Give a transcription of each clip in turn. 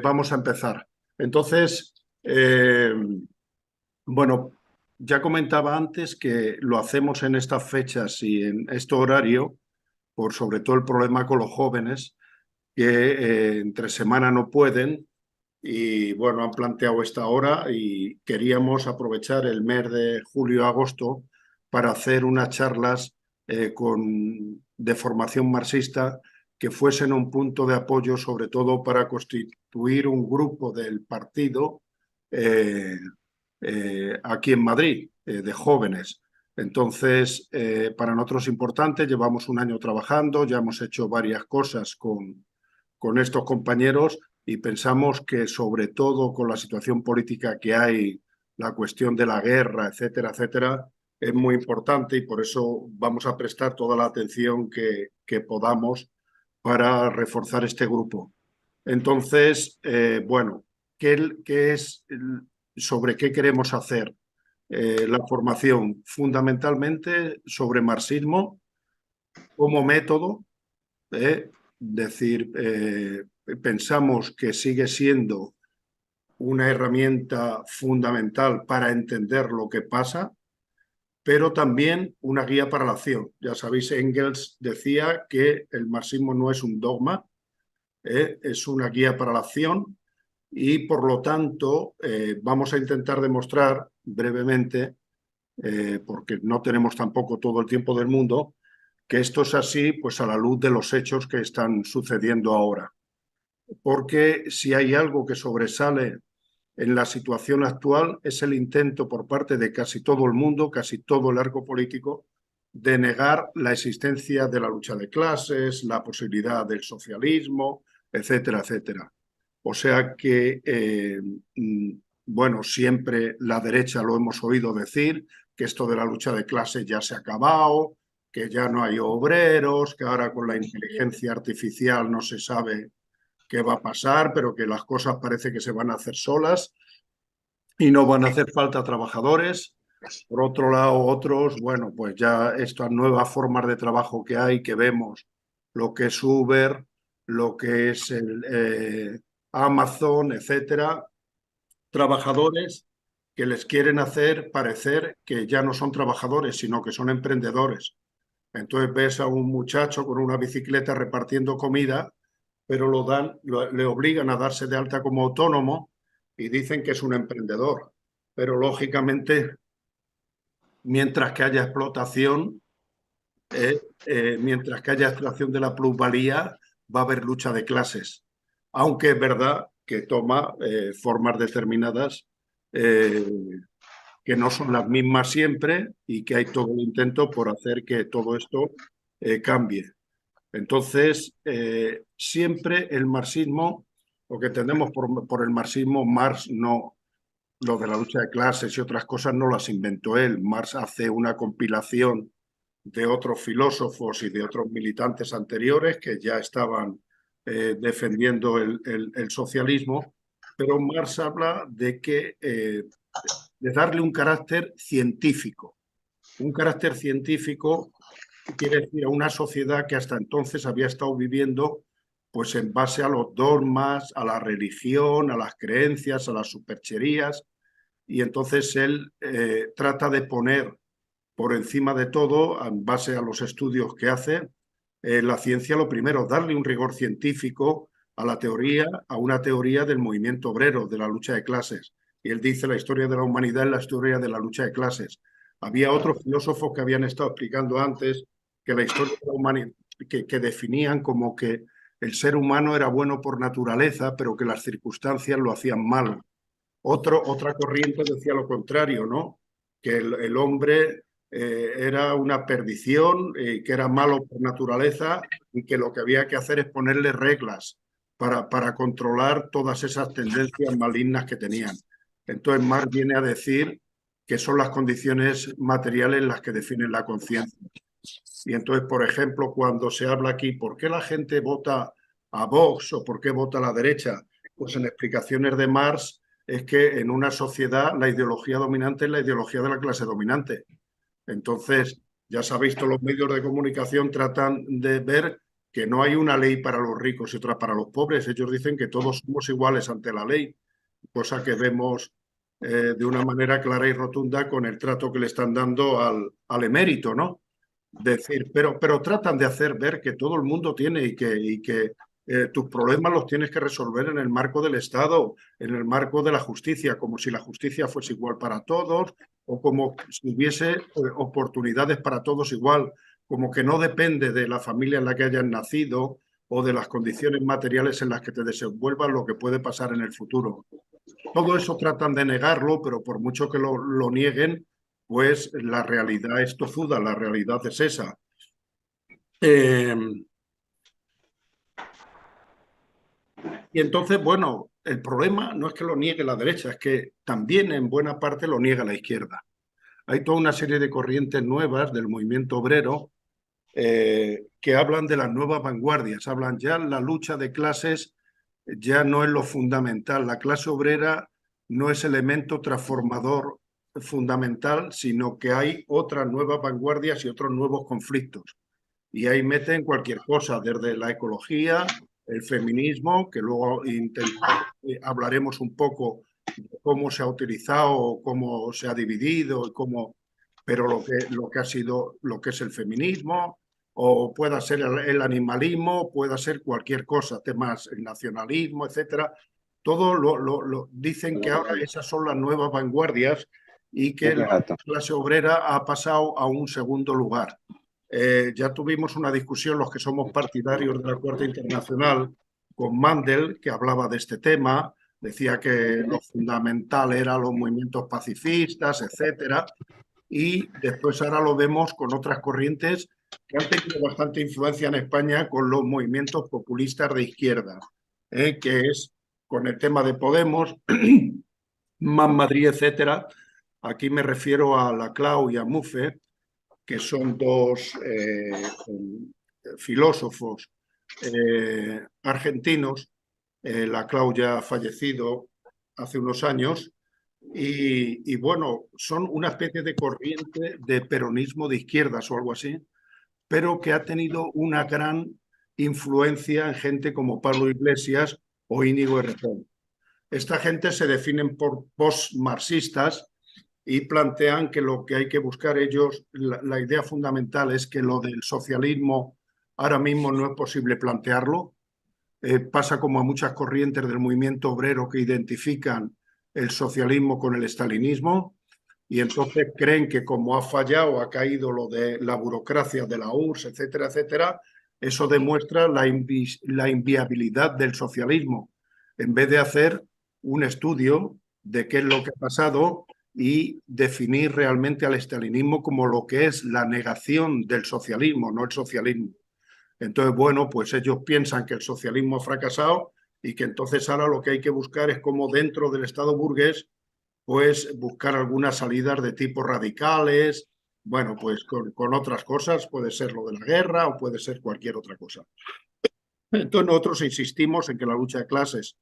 Vamos a empezar. Entonces, bueno, ya comentaba antes que lo hacemos en estas fechas y en este horario, por sobre todo el problema con los jóvenes, que entre semana no pueden y bueno, han planteado esta hora y queríamos aprovechar el mes de julio-agosto para hacer unas charlas de formación marxista que fuesen un punto de apoyo, sobre todo para constituir un grupo del partido eh, aquí en Madrid, de jóvenes. Entonces, para nosotros es importante, llevamos un año trabajando, ya hemos hecho varias cosas con estos compañeros y pensamos que sobre todo con la situación política que hay, la cuestión de la guerra, etcétera, etcétera, es muy importante y por eso vamos a prestar toda la atención que podamos para reforzar este grupo. Entonces, bueno, ¿qué es sobre qué queremos hacer la formación? Fundamentalmente sobre marxismo como método, decir, pensamos que sigue siendo una herramienta fundamental para entender lo que pasa, pero también una guía para la acción. Ya sabéis, Engels decía que el marxismo no es un dogma, es una guía para la acción y por lo tanto vamos a intentar demostrar brevemente, porque no tenemos tampoco todo el tiempo del mundo, que esto es así pues a la luz de los hechos que están sucediendo ahora. Porque si hay algo que sobresale en la situación actual es el intento por parte de casi todo el mundo, casi todo el arco político, de negar la existencia de la lucha de clases, la posibilidad del socialismo, etcétera, etcétera. O sea que, bueno, siempre la derecha lo hemos oído decir, que esto de la lucha de clases ya se ha acabado, que ya no hay obreros, que ahora con la inteligencia artificial no se sabe qué va a pasar, pero que las cosas parece que se van a hacer solas y no van a hacer falta trabajadores. Por otro lado, otros, bueno, pues ya estas nuevas formas de trabajo que hay, que vemos, lo que es Uber, lo que es Amazon, etcétera, trabajadores que les quieren hacer parecer que ya no son trabajadores, sino que son emprendedores. Entonces ves a un muchacho con una bicicleta repartiendo comida, pero le obligan a darse de alta como autónomo y dicen que es un emprendedor. Pero lógicamente, mientras que haya explotación, mientras que haya extracción de la plusvalía, va a haber lucha de clases. Aunque es verdad que toma formas determinadas eh, que no son las mismas siempre y que hay todo el intento por hacer que todo esto cambie. Entonces, siempre el marxismo, lo que entendemos por el marxismo, Marx no, lo de la lucha de clases y otras cosas no las inventó él. Marx hace una compilación de otros filósofos y de otros militantes anteriores que ya estaban defendiendo el socialismo, pero Marx habla de darle un carácter científico quiere decir a una sociedad que hasta entonces había estado viviendo pues en base a los dogmas, a la religión, a las creencias, a las supercherías, y entonces él trata de poner por encima de todo, en base a los estudios que hace, la ciencia lo primero, darle un rigor científico a la teoría, a una teoría del movimiento obrero, de la lucha de clases. Y él dice la historia de la humanidad es la historia de la lucha de clases. Había otros filósofos que habían estado explicando antes que la historia de la humanidad, que definían como que el ser humano era bueno por naturaleza, pero que las circunstancias lo hacían mal. Otra corriente decía lo contrario, ¿no? Que el hombre era una perdición, que era malo por naturaleza y que lo que había que hacer es ponerle reglas para controlar todas esas tendencias malignas que tenían. Entonces Marx viene a decir que son las condiciones materiales las que definen la conciencia. Y entonces, por ejemplo, cuando se habla aquí, ¿por qué la gente vota a Vox o por qué vota a la derecha? Pues en explicaciones de Marx es que en una sociedad la ideología dominante es la ideología de la clase dominante. Entonces, ya sabéis, todos los medios de comunicación tratan de ver que no hay una ley para los ricos y otra para los pobres. Ellos dicen que todos somos iguales ante la ley, cosa que vemos de una manera clara y rotunda con el trato que le están dando al emérito, ¿no? Decir, pero tratan de hacer ver que todo el mundo tiene y que tus problemas los tienes que resolver en el marco del Estado, en el marco de la justicia, como si la justicia fuese igual para todos o como si hubiese oportunidades para todos igual, como que no depende de la familia en la que hayas nacido o de las condiciones materiales en las que te desenvuelvas lo que puede pasar en el futuro. Todo eso tratan de negarlo, pero por mucho que lo nieguen, pues la realidad es tozuda, la realidad es esa. Eh, y entonces, bueno, el problema no es que lo niegue la derecha, es que también en buena parte lo niega la izquierda. Hay toda una serie de corrientes nuevas del movimiento obrero que hablan de las nuevas vanguardias, hablan ya la lucha de clases, ya no es lo fundamental. La clase obrera no es elemento transformador fundamental, sino que hay otras nuevas vanguardias y otros nuevos conflictos. Y ahí meten cualquier cosa, desde la ecología, el feminismo, que luego hablaremos un poco de cómo se ha utilizado, cómo se ha dividido, pero lo que ha sido, lo que es el feminismo, o pueda ser el animalismo, pueda ser cualquier cosa, temas, el nacionalismo, etcétera. Todo dicen que ahora esas son las nuevas vanguardias y que la clase obrera ha pasado a un segundo lugar. Ya tuvimos una discusión, los que somos partidarios de la Cuarta Internacional, con Mandel, que hablaba de este tema, decía que lo fundamental eran los movimientos pacifistas, etcétera, y después ahora lo vemos con otras corrientes que han tenido bastante influencia en España con los movimientos populistas de izquierda, que es con el tema de Podemos, Más Madrid, etcétera. Aquí me refiero a la Clau y a Mufe, que son dos filósofos argentinos. La Clau ya ha fallecido hace unos años y bueno, son una especie de corriente de peronismo de izquierdas o algo así, pero que ha tenido una gran influencia en gente como Pablo Iglesias o Íñigo Errejón. Esta gente se definen por post-marxistas y plantean que lo que hay que buscar ellos, la idea fundamental es que lo del socialismo ahora mismo no es posible plantearlo. Pasa como a muchas corrientes del movimiento obrero que identifican el socialismo con el estalinismo y entonces creen que como ha fallado, ha caído lo de la burocracia de la URSS, etcétera, etcétera, eso demuestra la inviabilidad del socialismo, en vez de hacer un estudio de qué es lo que ha pasado y definir realmente al estalinismo como lo que es la negación del socialismo, no el socialismo. Entonces, bueno, pues ellos piensan que el socialismo ha fracasado y que entonces ahora lo que hay que buscar es cómo dentro del Estado burgués, pues buscar algunas salidas de tipo radicales, bueno, pues con otras cosas, puede ser lo de la guerra o puede ser cualquier otra cosa. Entonces nosotros insistimos en que la lucha de clases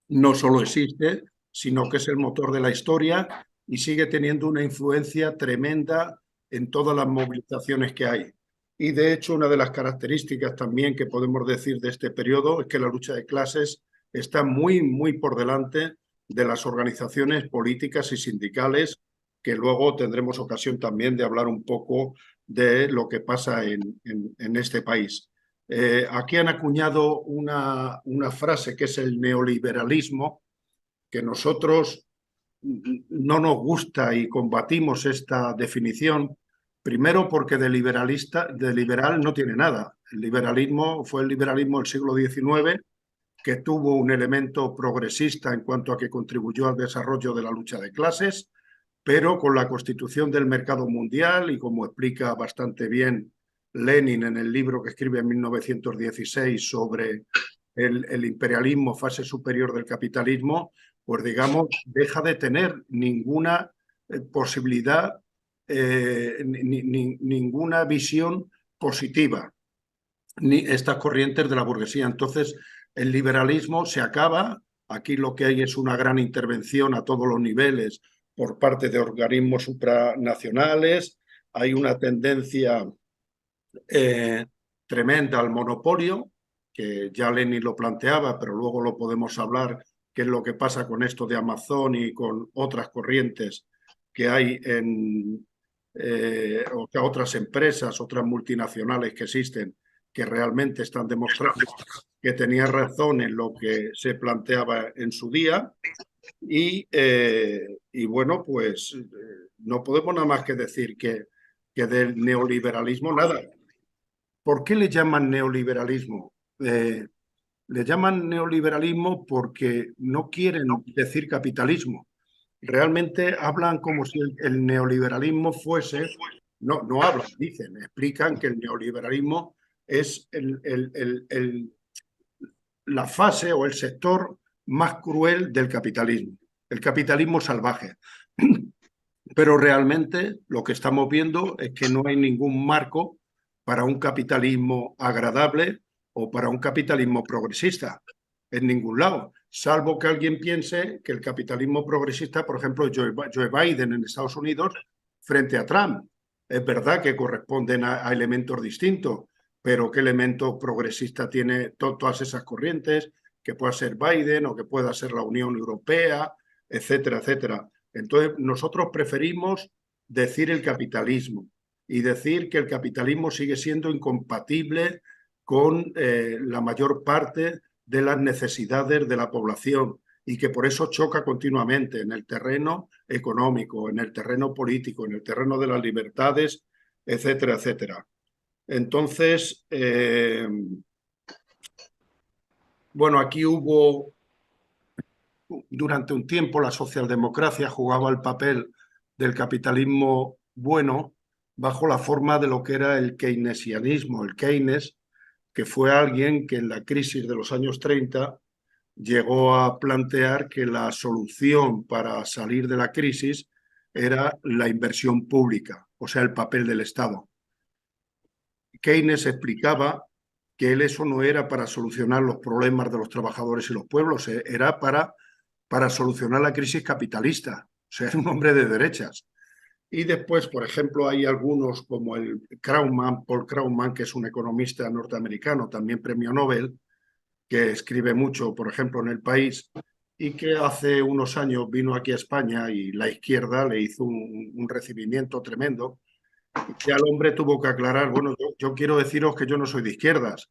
no solo existe, sino que es el motor de la historia y sigue teniendo una influencia tremenda en todas las movilizaciones que hay. Y de hecho, una de las características también que podemos decir de este periodo es que la lucha de clases está muy, muy por delante de las organizaciones políticas y sindicales, que luego tendremos ocasión también de hablar un poco de lo que pasa en este país. Aquí han acuñado una frase que es el neoliberalismo, que nosotros no nos gusta y combatimos esta definición, primero porque de liberal no tiene nada. El liberalismo fue el liberalismo del siglo XIX, que tuvo un elemento progresista en cuanto a que contribuyó al desarrollo de la lucha de clases, pero con la constitución del mercado mundial y como explica bastante bien Lenin en el libro que escribe en 1916 sobre el imperialismo, fase superior del capitalismo, pues digamos, deja de tener ninguna posibilidad, ninguna visión positiva, ni estas corrientes de la burguesía. Entonces, el liberalismo se acaba, aquí lo que hay es una gran intervención a todos los niveles por parte de organismos supranacionales, hay una tendencia tremenda al monopolio, que ya Lenin lo planteaba, pero luego lo podemos hablar, qué es lo que pasa con esto de Amazon y con otras corrientes que hay o sea, otras empresas, otras multinacionales que existen, que realmente están demostrando que tenía razón en lo que se planteaba en su día. Y bueno, pues no podemos nada más que decir que del neoliberalismo nada. ¿Por qué le llaman neoliberalismo? Le llaman neoliberalismo porque no quieren decir capitalismo. Realmente hablan como si el neoliberalismo fuese, no hablan, dicen, explican que el neoliberalismo es la fase o el sector más cruel del capitalismo, el capitalismo salvaje. Pero realmente lo que estamos viendo es que no hay ningún marco para un capitalismo agradable o para un capitalismo progresista en ningún lado, salvo que alguien piense que el capitalismo progresista, por ejemplo, Joe Biden en Estados Unidos frente a Trump, es verdad que corresponden a elementos distintos, pero ¿qué elemento progresista tiene todas esas corrientes? Que pueda ser Biden o que pueda ser la Unión Europea, etcétera, etcétera. Entonces, nosotros preferimos decir el capitalismo y decir que el capitalismo sigue siendo incompatible con la mayor parte de las necesidades de la población y que por eso choca continuamente en el terreno económico, en el terreno político, en el terreno de las libertades, etcétera, etcétera. Entonces, bueno, aquí hubo durante un tiempo la socialdemocracia jugaba el papel del capitalismo bueno bajo la forma de lo que era el keynesianismo. El Keynes, que fue alguien que en la crisis de los años 30 llegó a plantear que la solución para salir de la crisis era la inversión pública, o sea, el papel del Estado. Keynes explicaba que él eso no era para solucionar los problemas de los trabajadores y los pueblos, era para solucionar la crisis capitalista. O sea, es un hombre de derechas. Y después, por ejemplo, hay algunos como el Krugman, Paul Krugman, que es un economista norteamericano, también premio Nobel, que escribe mucho, por ejemplo, en El País, y que hace unos años vino aquí a España y la izquierda le hizo un recibimiento tremendo. Y al hombre tuvo que aclarar, bueno, yo quiero deciros que yo no soy de izquierdas,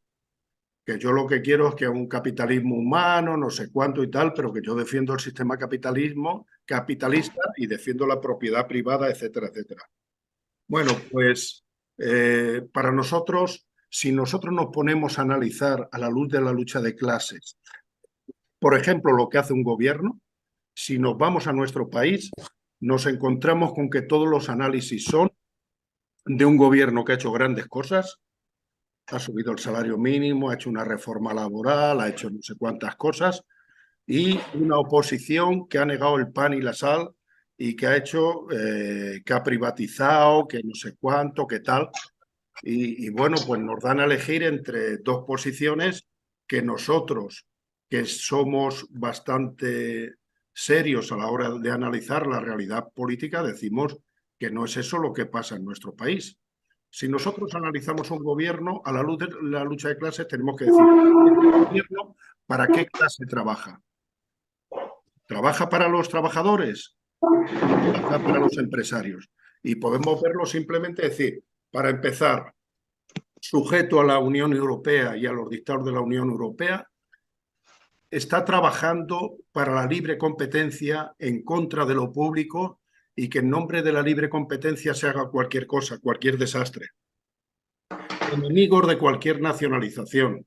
que yo lo que quiero es que un capitalismo humano, no sé cuánto y tal, pero que yo defiendo el sistema capitalista y defiendo la propiedad privada, etcétera, etcétera. Bueno, pues para nosotros, si nosotros nos ponemos a analizar a la luz de la lucha de clases, por ejemplo, lo que hace un gobierno, si nos vamos a nuestro país, nos encontramos con que todos los análisis son de un gobierno que ha hecho grandes cosas, ha subido el salario mínimo, ha hecho una reforma laboral, ha hecho no sé cuántas cosas, y una oposición que ha negado el pan y la sal y que ha hecho, que ha privatizado, que no sé cuánto, que tal. Y bueno, pues nos dan a elegir entre dos posiciones que nosotros, que somos bastante serios a la hora de analizar la realidad política, decimos que no es eso lo que pasa en nuestro país. Si nosotros analizamos un gobierno, a la luz de la lucha de clases, tenemos que decir, ¿este gobierno para qué clase trabaja? ¿Trabaja para los trabajadores o trabaja para los empresarios? Y podemos verlo simplemente decir, para empezar, sujeto a la Unión Europea y a los dictados de la Unión Europea, está trabajando para la libre competencia en contra de lo público y que en nombre de la libre competencia se haga cualquier cosa, cualquier desastre. Enemigos de cualquier nacionalización,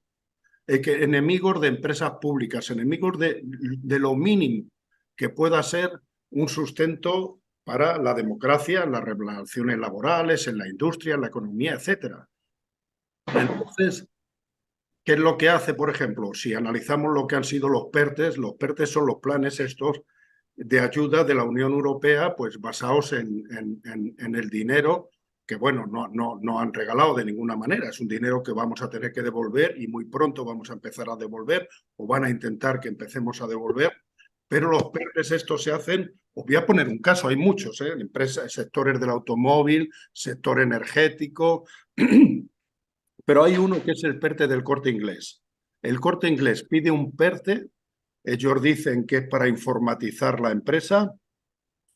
enemigos de empresas públicas, enemigos de lo mínimo que pueda ser un sustento para la democracia, las relaciones laborales, en la industria, en la economía, etcétera. Entonces, ¿qué es lo que hace, por ejemplo? Si analizamos lo que han sido los PERTES son los planes estos de ayuda de la Unión Europea, pues basados en el dinero que, bueno, no han regalado de ninguna manera. Es un dinero que vamos a tener que devolver y muy pronto vamos a empezar a devolver o van a intentar que empecemos a devolver. Pero los PERTES estos se hacen, os voy a poner un caso, hay muchos, empresas, sectores del automóvil, sector energético, Pero hay uno que es el PERTE del Corte Inglés. El Corte Inglés pide un PERTE, ellos dicen que es para informatizar la empresa,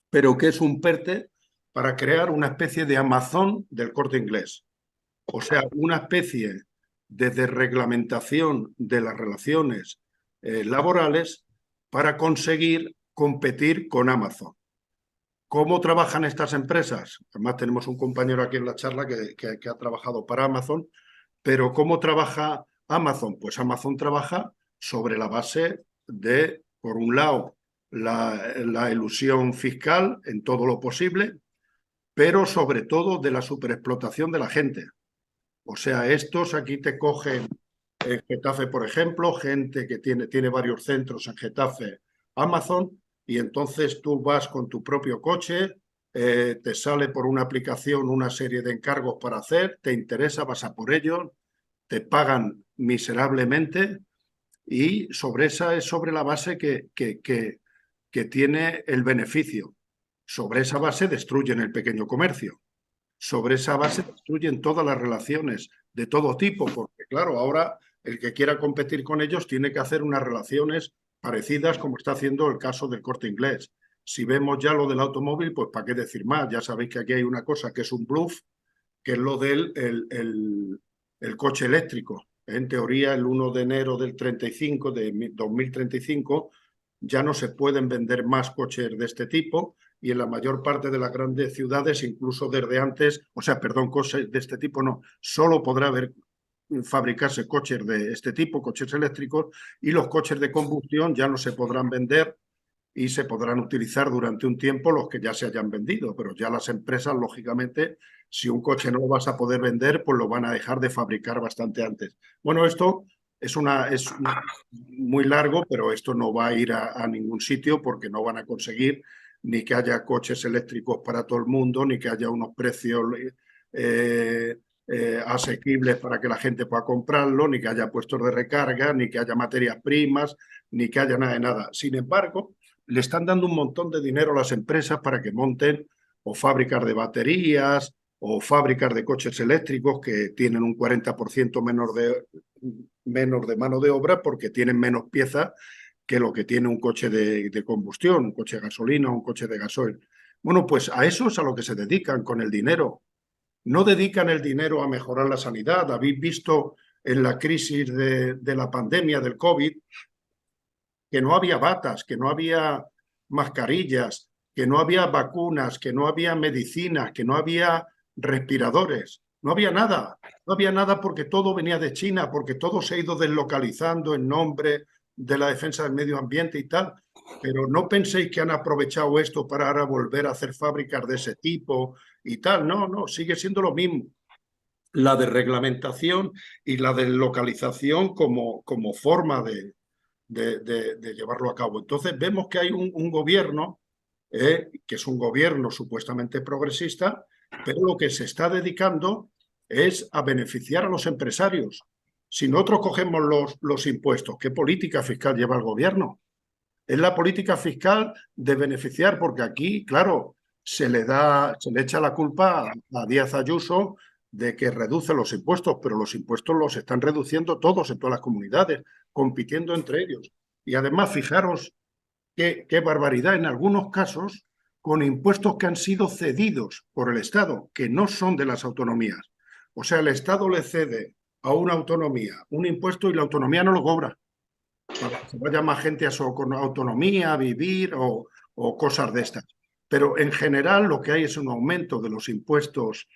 pero que es un PERTE para crear una especie de Amazon del Corte Inglés. O sea, una especie de desreglamentación de las relaciones laborales para conseguir competir con Amazon. ¿Cómo trabajan estas empresas? Además, tenemos un compañero aquí en la charla que ha trabajado para Amazon, pero ¿cómo trabaja Amazon? Pues Amazon trabaja sobre la base de, por un lado, la elusión fiscal en todo lo posible, pero sobre todo de la superexplotación de la gente. O sea, estos aquí te cogen en Getafe, por ejemplo, gente que tiene varios centros en Getafe, Amazon, y entonces tú vas con tu propio coche, te sale por una aplicación una serie de encargos para hacer, te interesa, vas a por ellos, te pagan miserablemente y sobre esa es sobre la base que tiene el beneficio. Sobre esa base destruyen el pequeño comercio. Sobre esa base destruyen todas las relaciones de todo tipo, porque claro, ahora el que quiera competir con ellos tiene que hacer unas relaciones parecidas como está haciendo el caso del Corte Inglés. Si vemos ya lo del automóvil, pues para qué decir más. Ya sabéis que aquí hay una cosa que es un bluff, que es lo del el coche eléctrico. En teoría, el 1 de enero del 35, de 2035, ya no se pueden vender más coches de este tipo y en la mayor parte de las grandes ciudades, incluso desde antes, o sea, perdón, coches de este tipo no, solo podrá haber fabricarse coches de este tipo, coches eléctricos, y los coches de combustión ya no se podrán vender y se podrán utilizar durante un tiempo los que ya se hayan vendido, pero ya las empresas, lógicamente, si un coche no lo vas a poder vender, pues lo van a dejar de fabricar bastante antes. Bueno, esto es muy largo, pero esto no va a ir a ningún sitio porque no van a conseguir ni que haya coches eléctricos para todo el mundo, ni que haya unos precios asequibles para que la gente pueda comprarlo, ni que haya puestos de recarga, ni que haya materias primas, ni que haya nada de nada. Sin embargo, le están dando un montón de dinero a las empresas para que monten o fábricas de baterías o fábricas de coches eléctricos que tienen un 40% menos de mano de obra porque tienen menos piezas que lo que tiene un coche de combustión, un coche de gasolina o un coche de gasoil. Bueno, pues a eso es a lo que se dedican con el dinero. No dedican el dinero a mejorar la sanidad. Habéis visto en la crisis de la pandemia del COVID que no había batas, que no había mascarillas, que no había vacunas, que no había medicinas, que no había respiradores. No había nada. No había nada porque todo venía de China, porque todo se ha ido deslocalizando en nombre de la defensa del medio ambiente y tal. Pero no penséis que han aprovechado esto para ahora volver a hacer fábricas de ese tipo y tal. No, no, sigue siendo lo mismo. La desreglamentación y la deslocalización como forma de llevarlo a cabo. Entonces vemos que hay un gobierno, que es un gobierno supuestamente progresista, pero lo que se está dedicando es a beneficiar a los empresarios. Si nosotros cogemos los impuestos, ¿qué política fiscal lleva el gobierno? Es la política fiscal de beneficiar, porque aquí, claro, se le echa la culpa a Díaz Ayuso de que reduce los impuestos, pero los impuestos los están reduciendo todos en todas las comunidades, compitiendo entre ellos. Y además, fijaros qué barbaridad, en algunos casos, con impuestos que han sido cedidos por el Estado, que no son de las autonomías. O sea, el Estado le cede a una autonomía un impuesto y la autonomía no lo cobra para que se vaya más gente a su autonomía, a vivir o cosas de estas. Pero en general lo que hay es un aumento de los impuestos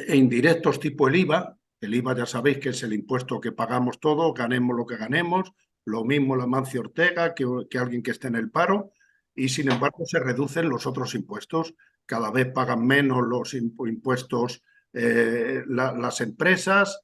indirectos tipo el IVA. El IVA ya sabéis que es el impuesto que pagamos todos, ganemos lo que ganemos. Lo mismo la Mancio Ortega que alguien que esté en el paro. Y sin embargo se reducen los otros impuestos. Cada vez pagan menos los impuestos las empresas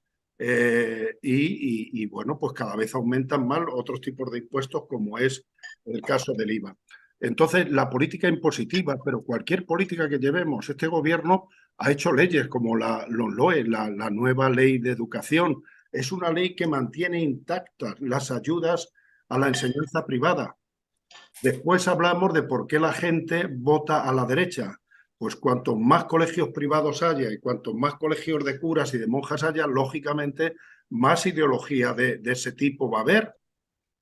bueno, pues cada vez aumentan más otros tipos de impuestos como es el caso del IVA. Entonces, la política impositiva, pero cualquier política que llevemos, este gobierno ha hecho leyes como los LOE, la nueva ley de educación. Es una ley que mantiene intactas las ayudas a la enseñanza privada. Después hablamos de por qué la gente vota a la derecha, Pues cuantos más colegios privados haya y cuantos más colegios de curas y de monjas haya, lógicamente más ideología de ese tipo va a haber.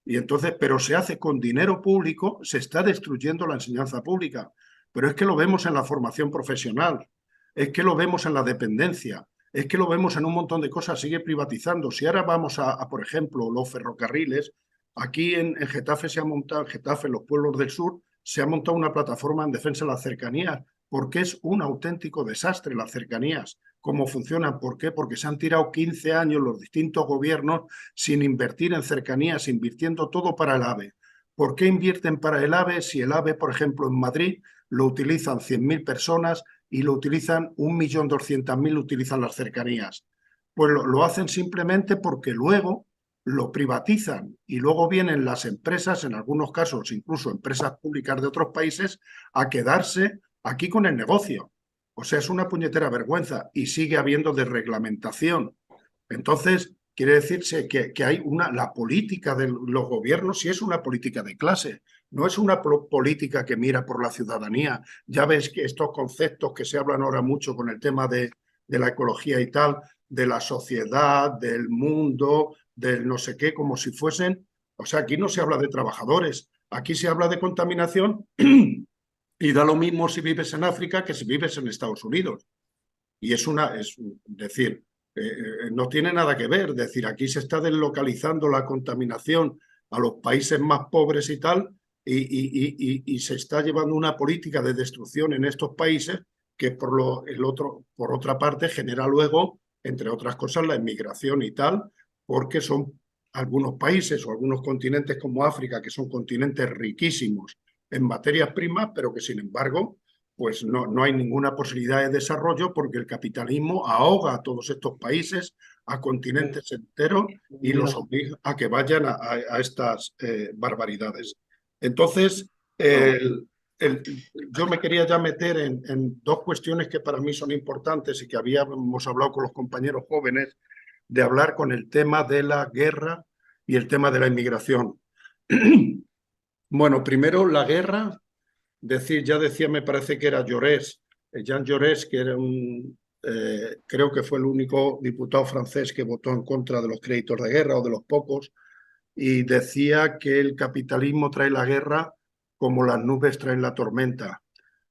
Y entonces, pero se hace con dinero público, se está destruyendo la enseñanza pública. Pero es que lo vemos en la formación profesional, es que lo vemos en la dependencia, es que lo vemos en un montón de cosas, sigue privatizando. Si ahora vamos por ejemplo, los ferrocarriles, aquí en Getafe se ha montado, en Getafe, en los pueblos del sur, se ha montado una plataforma en defensa de las cercanías, porque es un auténtico desastre las cercanías. ¿Cómo funcionan? ¿Por qué? Porque se han tirado 15 años los distintos gobiernos sin invertir en cercanías, invirtiendo todo para el AVE. ¿Por qué invierten para el AVE si el AVE, por ejemplo, en Madrid lo utilizan 100.000 personas y lo utilizan 1.200.000 utilizan las cercanías? Pues lo hacen simplemente porque luego lo privatizan y luego vienen las empresas, en algunos casos incluso empresas públicas de otros países, a quedarse aquí con el negocio. O sea, es una puñetera vergüenza y sigue habiendo desreglamentación. Entonces, quiere decirse que hay la política de los gobiernos sí es una política de clase, no es una política que mira por la ciudadanía. Ya ves que estos conceptos que se hablan ahora mucho con el tema de la ecología y tal, de la sociedad, del mundo, del no sé qué, como si fuesen, o sea, aquí no se habla de trabajadores, aquí se habla de contaminación y da lo mismo si vives en África que si vives en Estados Unidos. Y es decir, no tiene nada que ver. Es decir, aquí se está deslocalizando la contaminación a los países más pobres y tal, y se está llevando una política de destrucción en estos países que por otra parte genera luego, entre otras cosas, la inmigración y tal, porque son algunos países o algunos continentes como África, que son continentes riquísimos en materias primas, pero que sin embargo pues no hay ninguna posibilidad de desarrollo porque el capitalismo ahoga a todos estos países, a continentes enteros y los obliga a que vayan a estas barbaridades. Entonces, yo me quería ya meter en dos cuestiones que para mí son importantes y que habíamos hablado con los compañeros jóvenes, de hablar con el tema de la guerra y el tema de la inmigración. Bueno, primero la guerra. Ya decía, me parece que era Jaurès, Jean Jaurès, que era creo que fue el único diputado francés que votó en contra de los créditos de guerra o de los pocos, y decía que el capitalismo trae la guerra como las nubes traen la tormenta.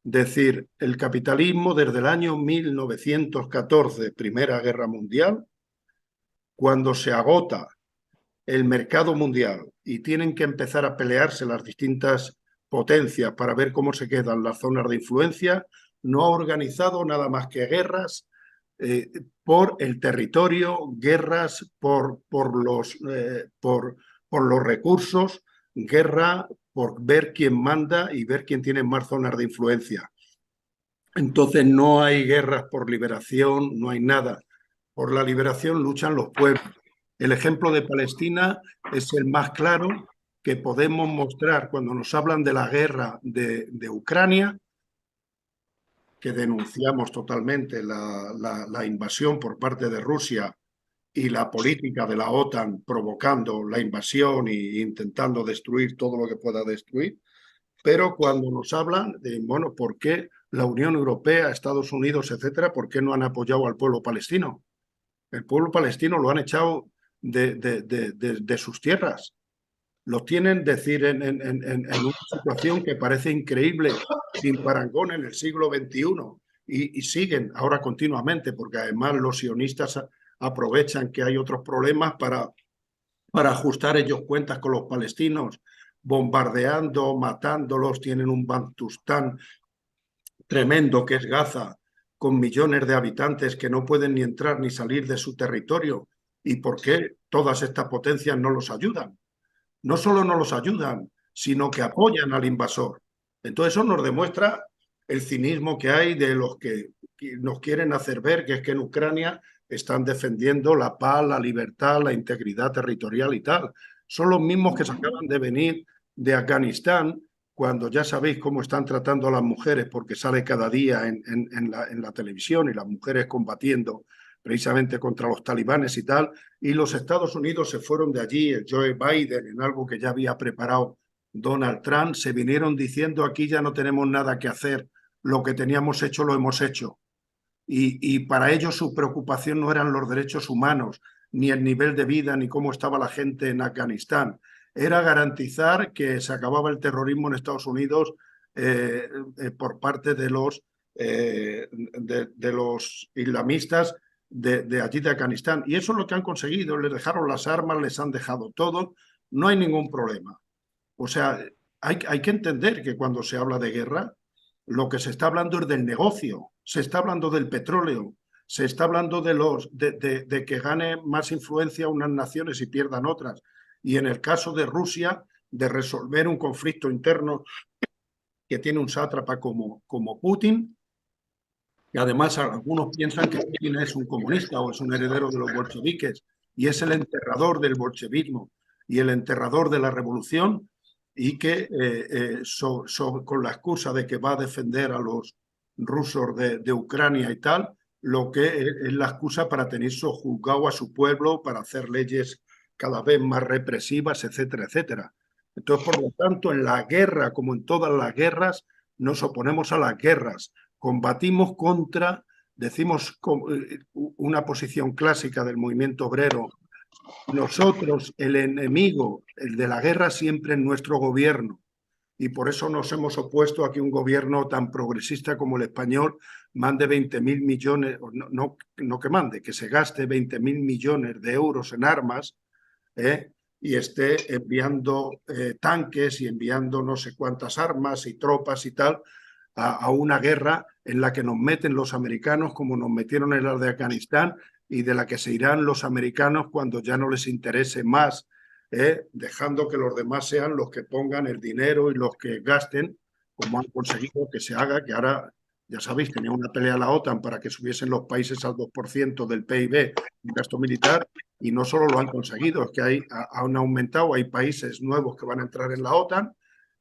Decir, el capitalismo desde el año 1914, Primera Guerra Mundial, cuando se agota el mercado mundial y tienen que empezar a pelearse las distintas potencias para ver cómo se quedan las zonas de influencia, no ha organizado nada más que guerras por el territorio, guerras por los recursos, guerra por ver quién manda y ver quién tiene más zonas de influencia. Entonces no hay guerras por liberación, no hay nada. Por la liberación luchan los pueblos. El ejemplo de Palestina es el más claro que podemos mostrar cuando nos hablan de la guerra de Ucrania, que denunciamos totalmente la invasión por parte de Rusia y la política de la OTAN provocando la invasión e intentando destruir todo lo que pueda destruir. Pero cuando nos hablan de, bueno, ¿por qué la Unión Europea, Estados Unidos, etcétera, por qué no han apoyado al pueblo palestino? El pueblo palestino lo han echado de sus tierras. Los tienen, decir, en una situación que parece increíble, sin parangón en el siglo XXI. Y siguen ahora continuamente, porque además los sionistas aprovechan que hay otros problemas para ajustar ellos cuentas con los palestinos, bombardeando, matándolos, tienen un Bantustán tremendo que es Gaza, con millones de habitantes que no pueden ni entrar ni salir de su territorio. ¿Y por qué todas estas potencias no los ayudan? No solo no los ayudan, sino que apoyan al invasor. Entonces eso nos demuestra el cinismo que hay de los que nos quieren hacer ver que es que en Ucrania están defendiendo la paz, la libertad, la integridad territorial y tal. Son los mismos que se acaban de venir de Afganistán, cuando ya sabéis cómo están tratando a las mujeres, porque sale cada día en la televisión y las mujeres combatiendo precisamente contra los talibanes y tal, y los Estados Unidos se fueron de allí, el Joe Biden, en algo que ya había preparado Donald Trump, se vinieron diciendo aquí ya no tenemos nada que hacer lo que teníamos hecho lo hemos hecho. Y para ellos su preocupación no eran los derechos humanos, ni el nivel de vida, ni cómo estaba la gente en Afganistán. Era garantizar que se acababa el terrorismo en Estados Unidos por parte de los islamistas de allí de Afganistán. Y eso es lo que han conseguido. Les dejaron las armas, les han dejado todo. No hay ningún problema. O sea, hay que entender que cuando se habla de guerra, lo que se está hablando es del negocio, se está hablando del petróleo, se está hablando de que gane más influencia unas naciones y pierdan otras. Y en el caso de Rusia, de resolver un conflicto interno que tiene un sátrapa como Putin, y además algunos piensan que Putin es un comunista o es un heredero de los bolcheviques y es el enterrador del bolchevismo y el enterrador de la revolución y que con la excusa de que va a defender a los rusos de Ucrania y tal, lo que es la excusa para tener sojuzgado a su pueblo, para hacer leyes cada vez más represivas, etcétera, etcétera. Entonces, por lo tanto, en la guerra, como en todas las guerras, nos oponemos a las guerras, combatimos contra, decimos una posición clásica del movimiento obrero, nosotros, el enemigo, el de la guerra, siempre es nuestro gobierno. Y por eso nos hemos opuesto a que un gobierno tan progresista como el español mande 20.000 millones, no que mande, que se gaste 20.000 millones de euros en armas, y esté enviando tanques y enviando no sé cuántas armas y tropas y tal a una guerra en la que nos meten los americanos como nos metieron en la de Afganistán y de la que se irán los americanos cuando ya no les interese más, dejando que los demás sean los que pongan el dinero y los que gasten, como han conseguido que se haga, que ahora, ya sabéis, tenía una pelea la OTAN para que subiesen los países al 2% del PIB en gasto militar, y no solo lo han conseguido, es que han aumentado, hay países nuevos que van a entrar en la OTAN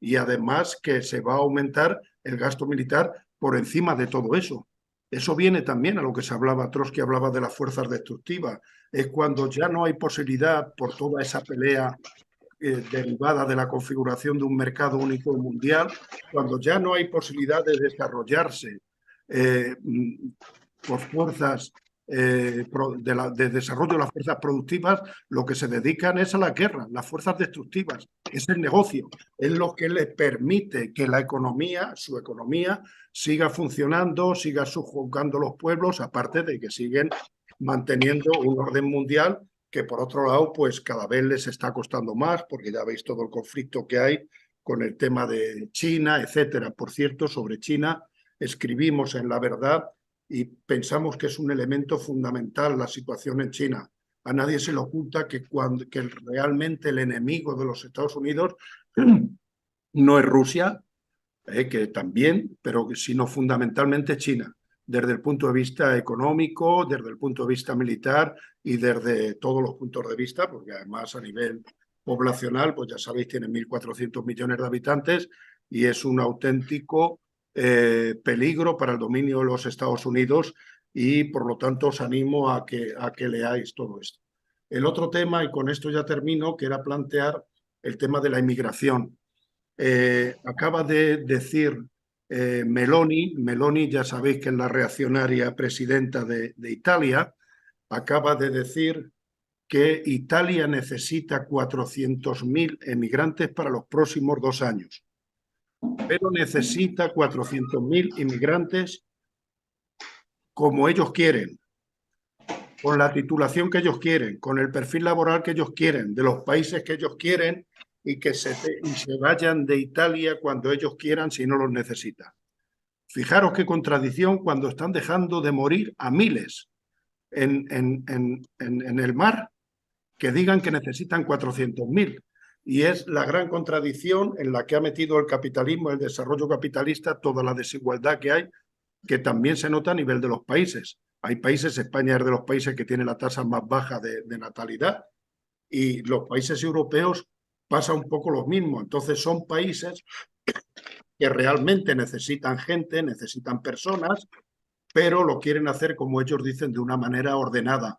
y además que se va a aumentar el gasto militar por encima de todo eso. Eso viene también a lo que se hablaba, Trotsky hablaba de las fuerzas destructivas. Es cuando ya no hay posibilidad por toda esa pelea derivada de la configuración de un mercado único mundial, cuando ya no hay posibilidad de desarrollarse eh, por fuerzas de desarrollo de las fuerzas productivas, lo que se dedican es a la guerra, las fuerzas destructivas, es el negocio, es lo que les permite que la economía, su economía, siga funcionando, siga subjugando los pueblos, aparte de que siguen manteniendo un orden mundial que por otro lado, pues cada vez les está costando más, porque ya veis todo el conflicto que hay con el tema de China, etcétera. Por cierto, sobre China escribimos en La Verdad y pensamos que es un elemento fundamental la situación en China. A nadie se le oculta que realmente el enemigo de los Estados Unidos no es Rusia, que también, pero sino fundamentalmente China, desde el punto de vista económico, desde el punto de vista militar y desde todos los puntos de vista, porque además a nivel poblacional, pues ya sabéis, tiene 1.400 millones de habitantes y es un auténtico peligro para el dominio de los Estados Unidos, y por lo tanto os animo a que leáis todo esto. El otro tema, y con esto ya termino, que era plantear el tema de la inmigración. Acaba de decir Meloni, ya sabéis que es la reaccionaria presidenta de Italia, acaba de decir que Italia necesita 400.000 emigrantes para los próximos 2 años, pero necesita 400.000 inmigrantes como ellos quieren, con la titulación que ellos quieren, con el perfil laboral que ellos quieren, de los países que ellos quieren, y que se vayan de Italia cuando ellos quieran si no los necesitan. Fijaros qué contradicción cuando están dejando de morir a miles en el mar, que digan que necesitan 400.000. Y es la gran contradicción en la que ha metido el capitalismo, el desarrollo capitalista, toda la desigualdad que hay, que también se nota a nivel de los países. Hay países, España es de los países que tiene la tasa más baja de natalidad, y los países europeos pasa un poco lo mismo. Entonces son países que realmente necesitan gente, necesitan personas, pero lo quieren hacer, como ellos dicen, de una manera ordenada.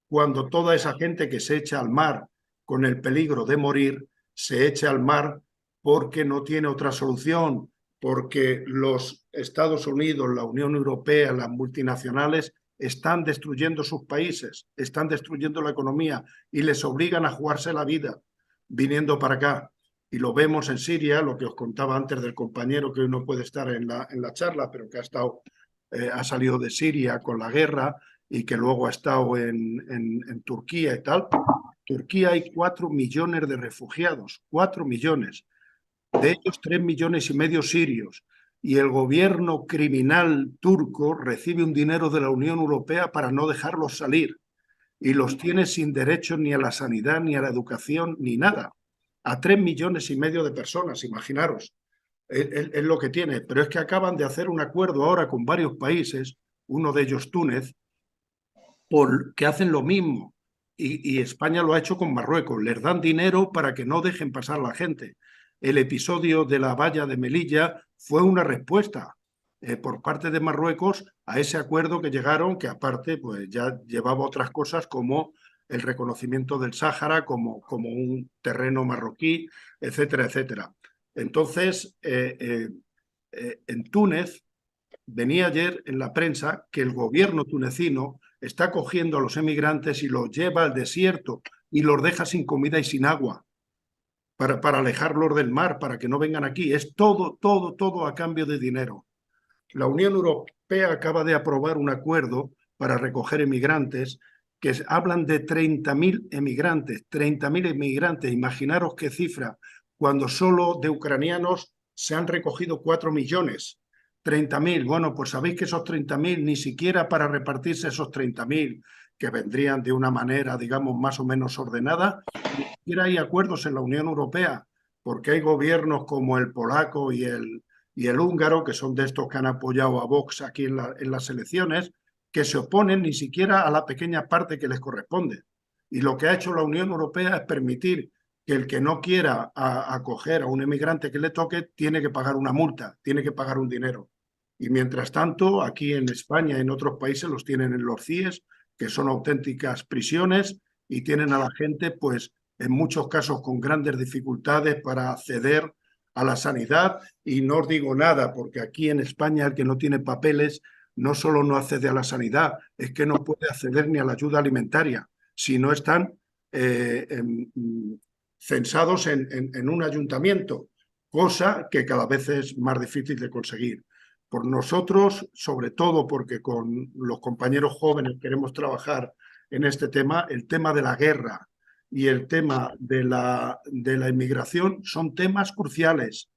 Cuando toda esa gente que se echa al mar con el peligro de morir, se echa al mar porque no tiene otra solución, porque los Estados Unidos, la Unión Europea, las multinacionales están destruyendo sus países, están destruyendo la economía y les obligan a jugarse la vida viniendo para acá. Y lo vemos en Siria, lo que os contaba antes del compañero que hoy no puede estar en la charla, pero que ha salido de Siria con la guerra y que luego ha estado en Turquía y tal. Turquía hay 4 millones de refugiados, 4 millones. De ellos 3,5 millones sirios. Y el gobierno criminal turco recibe un dinero de la Unión Europea para no dejarlos salir. Y los tiene sin derecho ni a la sanidad, ni a la educación, ni nada. A 3,5 millones de personas, imaginaros. Es lo que tiene. Pero es que acaban de hacer un acuerdo ahora con varios países, uno de ellos Túnez, que hacen lo mismo. Y España lo ha hecho con Marruecos. Les dan dinero para que no dejen pasar a la gente. El episodio de la valla de Melilla fue una respuesta por parte de Marruecos a ese acuerdo que llegaron, que aparte pues ya llevaba otras cosas como el reconocimiento del Sáhara como un terreno marroquí, etcétera, etcétera. Entonces, en Túnez venía ayer en la prensa que el gobierno tunecino está cogiendo a los emigrantes y los lleva al desierto y los deja sin comida y sin agua para alejarlos del mar, para que no vengan aquí. Es todo, todo, todo a cambio de dinero. La Unión Europea acaba de aprobar un acuerdo para recoger emigrantes que hablan de 30.000 emigrantes, 30.000 emigrantes. Imaginaros qué cifra, cuando solo de ucranianos se han recogido 4 millones. 30.000, bueno, pues sabéis que esos 30.000, ni siquiera para repartirse esos 30.000, que vendrían de una manera, digamos, más o menos ordenada, ni siquiera hay acuerdos en la Unión Europea, porque hay gobiernos como el polaco y el húngaro, que son de estos que han apoyado a Vox aquí en las elecciones, que se oponen ni siquiera a la pequeña parte que les corresponde. Y lo que ha hecho la Unión Europea es permitir que el que no quiera acoger a un emigrante que le toque tiene que pagar una multa, tiene que pagar un dinero. Y mientras tanto, aquí en España y en otros países los tienen en los CIES, que son auténticas prisiones, y tienen a la gente, pues, en muchos casos con grandes dificultades para acceder a la sanidad. Y no os digo nada, porque aquí en España el que no tiene papeles no solo no accede a la sanidad, es que no puede acceder ni a la ayuda alimentaria si no están censados en un ayuntamiento, cosa que cada vez es más difícil de conseguir. Por nosotros, sobre todo porque con los compañeros jóvenes queremos trabajar en este tema, el tema de la guerra y el tema de la inmigración son temas cruciales.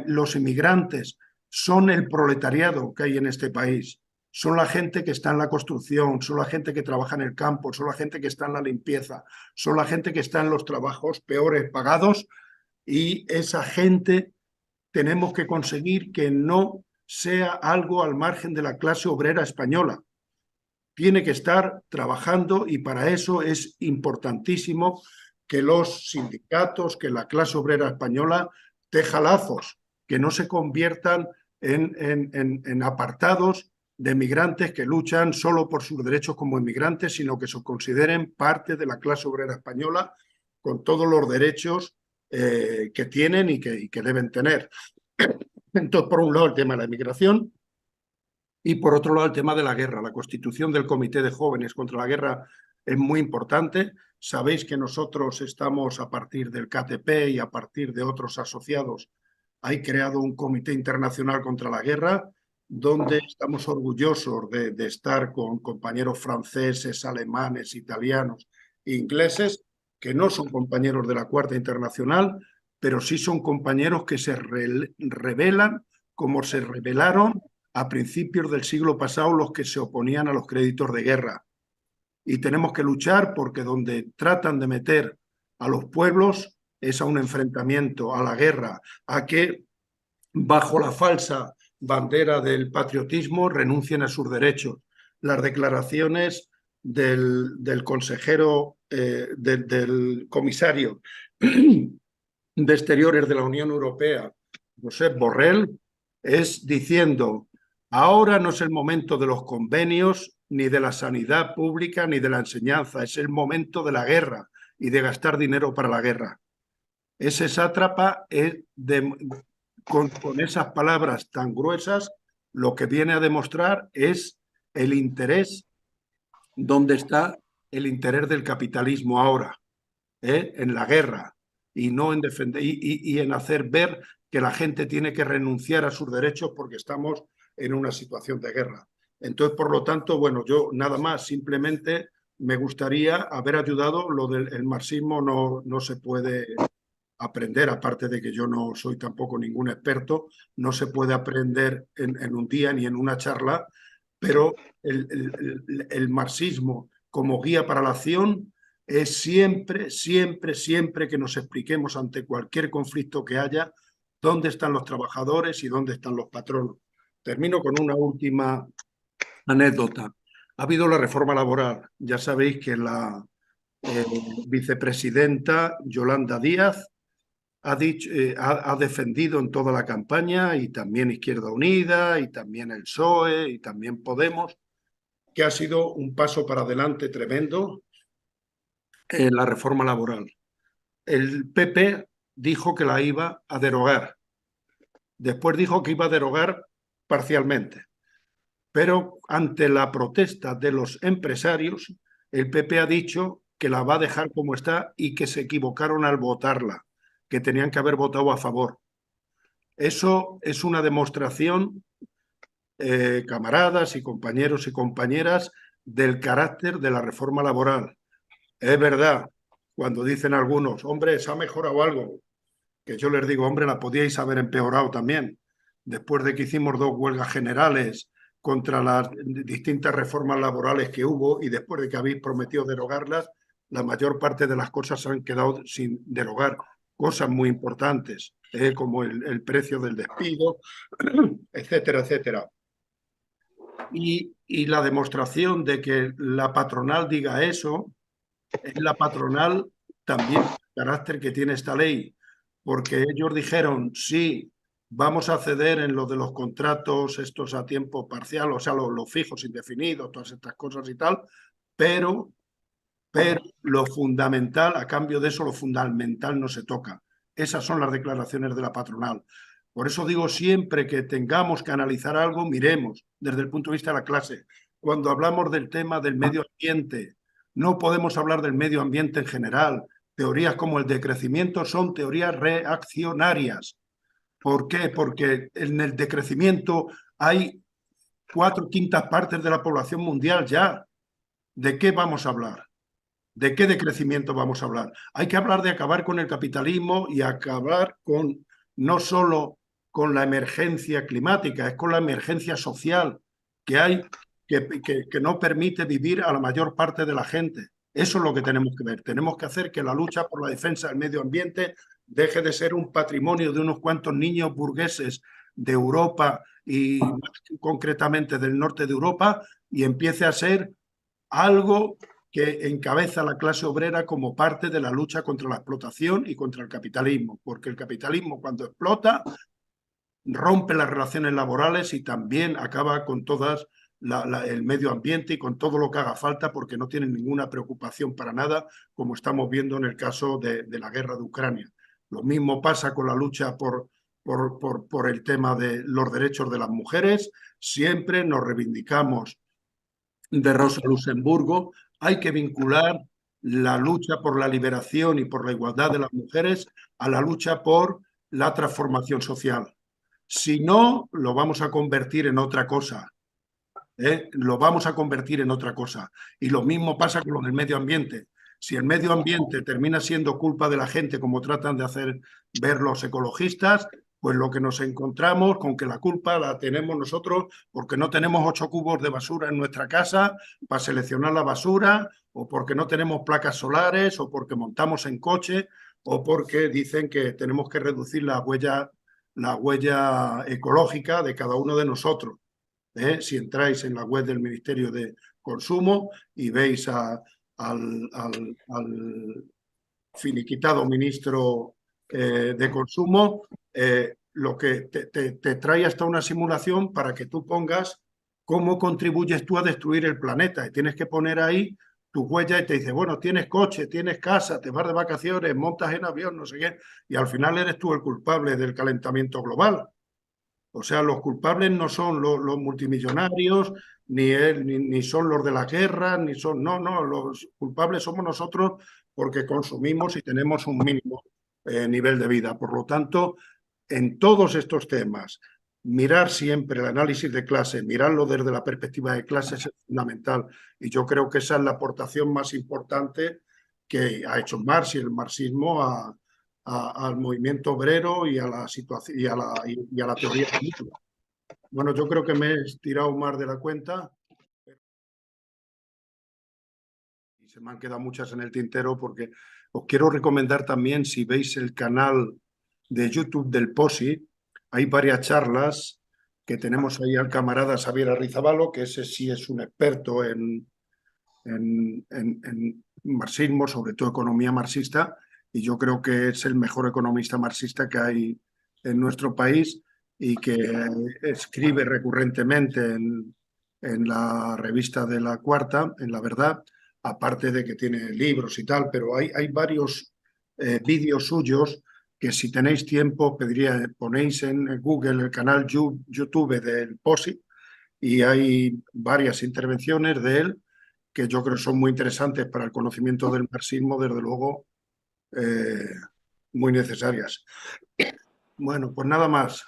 Los inmigrantes son el proletariado que hay en este país, son la gente que está en la construcción, son la gente que trabaja en el campo, son la gente que está en la limpieza, son la gente que está en los trabajos peores pagados, y esa gente tenemos que conseguir que no sea algo al margen de la clase obrera española. Tiene que estar trabajando, y para eso es importantísimo que los sindicatos, que la clase obrera española teja lazos, que no se conviertan en apartados de migrantes que luchan solo por sus derechos como inmigrantes, sino que se consideren parte de la clase obrera española con todos los derechos que tienen y que deben tener. Entonces, por un lado, el tema de la inmigración, y por otro lado, el tema de la guerra. La constitución del Comité de Jóvenes contra la Guerra es muy importante. Sabéis que nosotros estamos, a partir del KTP y a partir de otros asociados, hay creado un Comité Internacional contra la Guerra, donde estamos orgullosos de estar con compañeros franceses, alemanes, italianos e ingleses, que no son compañeros de la Cuarta Internacional, pero sí son compañeros que se rebelan como se rebelaron a principios del siglo pasado los que se oponían a los créditos de guerra. Y tenemos que luchar porque donde tratan de meter a los pueblos es a un enfrentamiento, a la guerra, a que bajo la falsa bandera del patriotismo renuncien a sus derechos. Las declaraciones del consejero, del comisario de Exteriores de la Unión Europea, Josep Borrell, es diciendo: ahora no es el momento de los convenios, ni de la sanidad pública, ni de la enseñanza, es el momento de la guerra y de gastar dinero para la guerra. Ese sátrapa con esas palabras tan gruesas, lo que viene a demostrar es el interés, dónde está el interés del capitalismo ahora, en la guerra y no en defender y en hacer ver que la gente tiene que renunciar a sus derechos porque estamos en una situación de guerra. Entonces, por lo tanto, bueno, yo nada más, simplemente me gustaría haber ayudado. Lo del marxismo no se puede aprender, aparte de que yo no soy tampoco ningún experto, no se puede aprender en un día ni en una charla, pero el marxismo como guía para la acción es siempre, siempre, siempre que nos expliquemos ante cualquier conflicto que haya, dónde están los trabajadores y dónde están los patronos. Termino con una última anécdota. Ha habido la reforma laboral. Ya sabéis que la vicepresidenta Yolanda Díaz ha defendido en toda la campaña, y también Izquierda Unida, y también el PSOE, y también Podemos, que ha sido un paso para adelante tremendo en la reforma laboral. El PP dijo que la iba a derogar. Después dijo que iba a derogar parcialmente. Pero ante la protesta de los empresarios, el PP ha dicho que la va a dejar como está y que se equivocaron al votarla, que tenían que haber votado a favor. Eso es una demostración, camaradas y compañeros y compañeras, del carácter de la reforma laboral. Es verdad, cuando dicen algunos, hombre, se ha mejorado algo, que yo les digo, hombre, la podíais haber empeorado también. Después de que hicimos 2 huelgas generales contra las distintas reformas laborales que hubo, y después de que habéis prometido derogarlas, la mayor parte de las cosas se han quedado sin derogar. Cosas muy importantes, como el precio del despido, etcétera, etcétera. Y la demostración de que la patronal diga eso es la patronal también, el carácter que tiene esta ley, porque ellos dijeron, sí, vamos a ceder en lo de los contratos estos a tiempo parcial, o sea, los fijos indefinidos, todas estas cosas y tal, pero, pero lo fundamental, a cambio de eso, lo fundamental no se toca. Esas son las declaraciones de la patronal. Por eso digo, siempre que tengamos que analizar algo, miremos desde el punto de vista de la clase. Cuando hablamos del tema del medio ambiente, no podemos hablar del medio ambiente en general. Teorías como el decrecimiento son teorías reaccionarias. ¿Por qué? Porque en el decrecimiento hay 4/5 partes de la población mundial ya. ¿De qué vamos a hablar? ¿De qué decrecimiento vamos a hablar? Hay que hablar de acabar con el capitalismo y acabar con, no solo con la emergencia climática, es con la emergencia social que hay, que no permite vivir a la mayor parte de la gente. Eso es lo que tenemos que ver. Tenemos que hacer que la lucha por la defensa del medio ambiente deje de ser un patrimonio de unos cuantos niños burgueses de Europa, y más concretamente del norte de Europa, y empiece a ser algo que encabeza la clase obrera como parte de la lucha contra la explotación y contra el capitalismo, porque el capitalismo, cuando explota, rompe las relaciones laborales y también acaba con todas el medio ambiente y con todo lo que haga falta, porque no tienen ninguna preocupación para nada, como estamos viendo en el caso de la guerra de Ucrania. Lo mismo pasa con la lucha por el tema de los derechos de las mujeres. Siempre nos reivindicamos de Rosa Luxemburgo. Hay que vincular la lucha por la liberación y por la igualdad de las mujeres a la lucha por la transformación social. Si no, lo vamos a convertir en otra cosa. Lo vamos a convertir en otra cosa. Y lo mismo pasa con lo del medio ambiente. Si el medio ambiente termina siendo culpa de la gente, como tratan de hacer ver los ecologistas, pues lo que nos encontramos con que la culpa la tenemos nosotros porque no tenemos 8 cubos de basura en nuestra casa para seleccionar la basura, o porque no tenemos placas solares, o porque montamos en coche, o porque dicen que tenemos que reducir la huella ecológica de cada uno de nosotros. Si entráis en la web del Ministerio de Consumo y veis al finiquitado ministro de Consumo, lo que te trae hasta una simulación para que tú pongas cómo contribuyes tú a destruir el planeta. Y tienes que poner ahí tu huella y te dice, bueno, tienes coche, tienes casa, te vas de vacaciones, montas en avión, no sé qué, y al final eres tú el culpable del calentamiento global. O sea, los culpables no son los multimillonarios, ni son los de la guerra, ni son... No, no, los culpables somos nosotros porque consumimos y tenemos un mínimo nivel de vida. Por lo tanto, en todos estos temas, mirar siempre el análisis de clase, mirarlo desde la perspectiva de clase es fundamental. Y yo creo que esa es la aportación más importante que ha hecho Marx y el marxismo al movimiento obrero y a la situación y a la teoría política. Bueno, yo creo que me he estirado más de la cuenta y se me han quedado muchas en el tintero porque os quiero recomendar también, si veis el canal de YouTube del POSI, hay varias charlas que tenemos ahí al camarada Xavier Arrizabalo, que ese sí es un experto en marxismo, sobre todo economía marxista, y yo creo que es el mejor economista marxista que hay en nuestro país y que escribe recurrentemente en la revista de La Cuarta, en La Verdad, aparte de que tiene libros y tal, pero hay varios vídeos suyos que si tenéis tiempo pediría, ponéis en Google el canal YouTube del POSI y hay varias intervenciones de él que yo creo son muy interesantes para el conocimiento del marxismo, desde luego, eh, muy necesarias. Bueno, pues nada más.